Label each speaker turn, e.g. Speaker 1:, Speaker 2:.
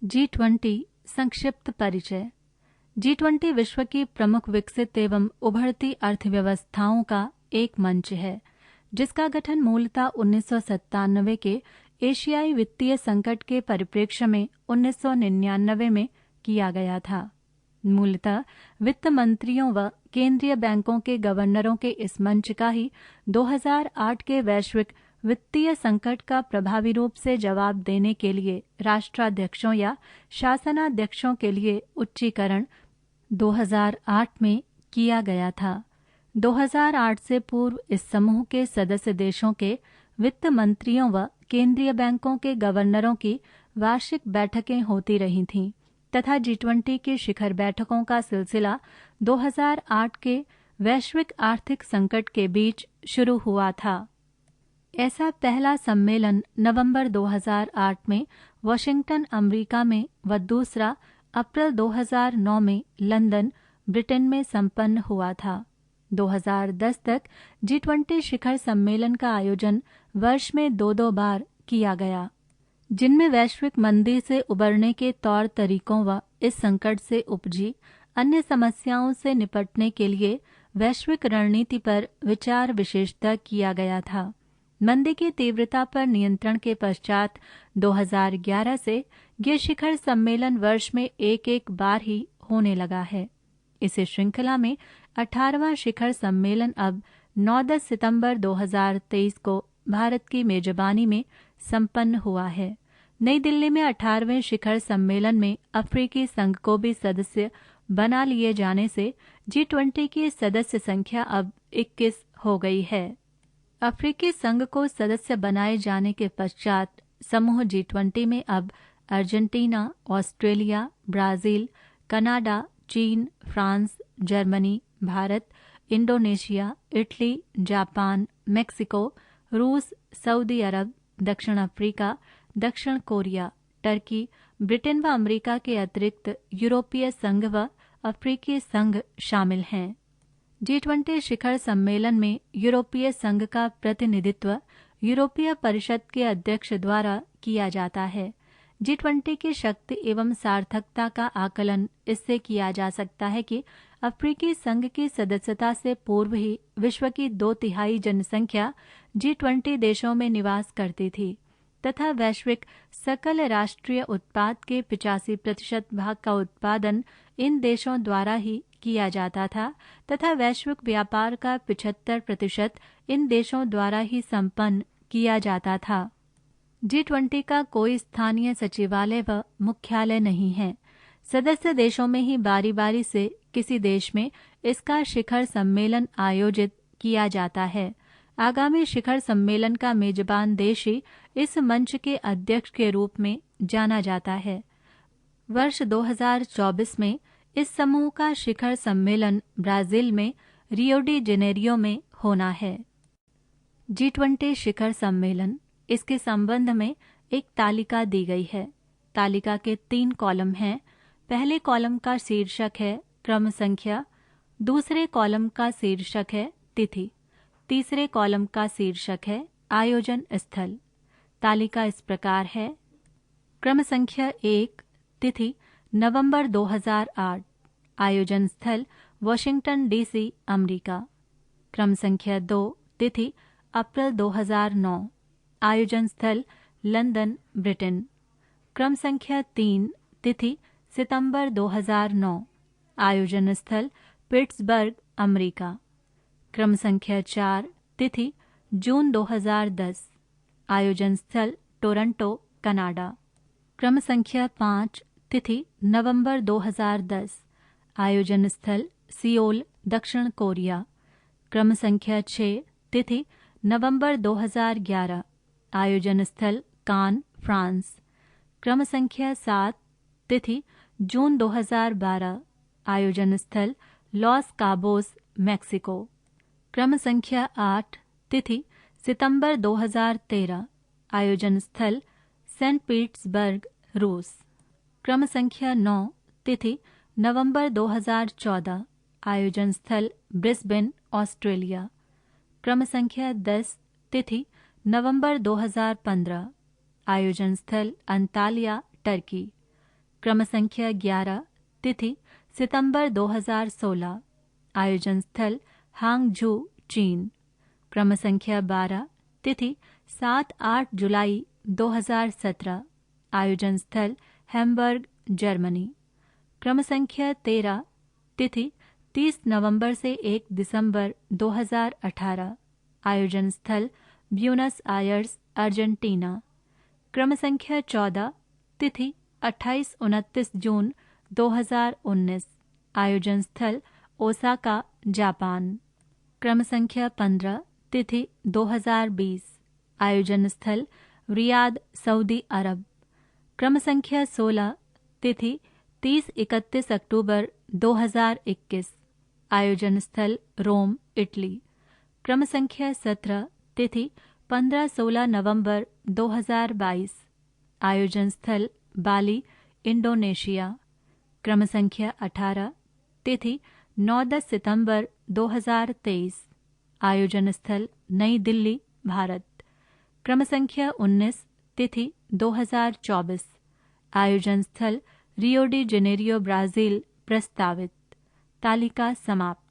Speaker 1: G20 संक्षिप्त परिचय। G20 विश्व की प्रमुख विकसित एवं उभरती अर्थव्यवस्थाओं का एक मंच है, जिसका गठन मूलतः 1997 के एशियाई वित्तीय संकट के परिप्रेक्ष्य में 1999 में किया गया था। मूलतः वित्त मंत्रियों व केंद्रीय बैंकों के गवर्नरों के इस मंच का ही 2008 के वैश्विक वित्तीय संकट का प्रभावी रूप से जवाब देने के लिए राष्ट्राध्यक्षों या शासनाध्यक्षों के लिए उच्चीकरण 2008 में किया गया था। 2008 से पूर्व इस समूह के सदस्य देशों के वित्त मंत्रियों व केंद्रीय बैंकों के गवर्नरों की वार्षिक बैठकें होती रही थीं तथा G20 की शिखर बैठकों का सिलसिला 2008 के वैश्विक आर्थिक संकट के बीच शुरू हुआ था। ऐसा पहला सम्मेलन नवंबर 2008 में वाशिंगटन, अमेरिका में व दूसरा अप्रैल 2009 में लंदन, ब्रिटेन में संपन्न हुआ था। 2010 तक G20 शिखर सम्मेलन का आयोजन वर्ष में 2-2 बार किया गया, जिनमें वैश्विक मंदी से उबरने के तौर तरीकों व इस संकट से उपजी अन्य समस्याओं से निपटने के लिए वैश्विक रणनीति पर विचार विशेषतः किया गया था। मंदी की तीव्रता पर नियंत्रण के पश्चात 2011 से ये शिखर सम्मेलन वर्ष में एक बार ही होने लगा है। इस श्रृंखला में 18वां शिखर सम्मेलन अब 9-10 सितंबर 2023 को भारत की मेजबानी में संपन्न हुआ है। नई दिल्ली में 18वें शिखर सम्मेलन में अफ्रीकी संघ को भी सदस्य बना लिए जाने से G20 की सदस्य संख्या अब 21 हो गई है। अफ्रीकी संघ को सदस्य बनाए जाने के पश्चात समूह G20 में अब अर्जेंटीना, ऑस्ट्रेलिया, ब्राजील, कनाडा, चीन, France, Germany, Bharat, Indonesia, Italy, Japan, Mexico, रूस, सऊदी अरब, दक्षिण अफ्रीका, दक्षिण कोरिया, टर्की, ब्रिटेन व अमेरिका के अतिरिक्त यूरोपीय संघ व अफ्रीकी संघ शामिल हैं। G20 शिखर सम्मेलन में यूरोपीय संघ का प्रतिनिधित्व यूरोपीय परिषद के अध्यक्ष द्वारा किया जाता है। G20 की शक्ति एवं सार्थकता का आकलन इससे किया जा सकता है कि अफ्रीकी संघ की सदस्यता से पूर्व ही विश्व की 2/3 जनसंख्या G20 देशों में निवास करती थी तथा वैश्विक सकल राष्ट्रीय उत्पाद के 85% भाग का उत्पादन इन देशों द्वारा ही किया जाता था तथा वैश्विक व्यापार का 75% इन देशों द्वारा ही संपन्न किया जाता था। G20 का कोई स्थानीय सचिवालय व मुख्यालय नहीं है। सदस्य देशों में ही बारी बारी से किसी देश में इसका शिखर सम्मेलन आयोजित किया जाता है। आगामी शिखर सम्मेलन का मेजबान देश ही इस मंच के अध्यक्ष के रूप में जाना जाता है। वर्ष 2024 में इस समूह का शिखर सम्मेलन ब्राजील में रियो डी जेनेरियो में होना है। G20 शिखर सम्मेलन, इसके संबंध में एक तालिका दी गई है। तालिका के 3 कॉलम हैं। पहले कॉलम का शीर्षक है क्रम संख्या, दूसरे कॉलम का शीर्षक है तिथि, तीसरे कॉलम का शीर्षक है आयोजन स्थल। तालिका इस प्रकार है। क्रम संख्या 1, तिथि नवंबर 2008, आयोजन स्थल वाशिंगटन DC, अमेरिका। क्रम संख्या 2, तिथि अप्रैल 2009, आयोजन स्थल लंदन, ब्रिटेन। क्रम संख्या 3, तिथि सितंबर 2009, आयोजन स्थल पिट्सबर्ग, अमेरिका। क्रम संख्या 4, तिथि जून 2010, आयोजन स्थल टोरंटो, कनाडा। क्रम संख्या 5, तिथि नवंबर 2010, आयोजन स्थल सियोल, दक्षिण कोरिया। क्रम संख्या 6, तिथि नवंबर 2011, आयोजन स्थल कान, फ्रांस। क्रम संख्या 7, तिथि जून 2012, आयोजन स्थल लॉस काबोस, मैक्सिको। क्रम संख्या 8, तिथि सितंबर 2013, आयोजन स्थल सेंट पीटर्सबर्ग, रूस। क्रम संख्या 9, तिथि नवंबर 2014, आयोजन स्थल ब्रिस्बेन, ऑस्ट्रेलिया। क्रम संख्या 10, तिथि नवंबर 2015, आयोजन स्थल अंतालिया, टर्की। क्रम संख्या 11, तिथि सितंबर 2016, आयोजन स्थल हांगझू, चीन। क्रम संख्या 12, तिथि 7-8 जुलाई 2017, आयोजन स्थल हैम्बर्ग, जर्मनी। क्रम संख्या 13, तिथि 30 नवंबर से 1 दिसंबर 2018, आयोजन स्थल ब्यूनस आयर्स, अर्जेंटीना। क्रम संख्या 14, तिथि 28-29 जून 2019, आयोजन स्थल ओसाका, जापान। क्रम संख्या 15, तिथि 2020, आयोजन स्थल रियाद, सऊदी अरब। क्रम संख्या 16, तिथि 30-31 अक्टूबर 2021, आयोजन स्थल रोम, इटली। क्रम संख्या 17, तिथि 15-16 नवंबर 2022, आयोजन स्थल बाली, इंडोनेशिया। क्रम संख्या 18, तिथि 9-10 सितंबर 2023, आयोजन स्थल नई दिल्ली, भारत। क्रम संख्या 19, तिथि 2024, आयोजन स्थल रियो डी जेनेरियो, ब्राजील, प्रस्तावित। तालिका समाप्त।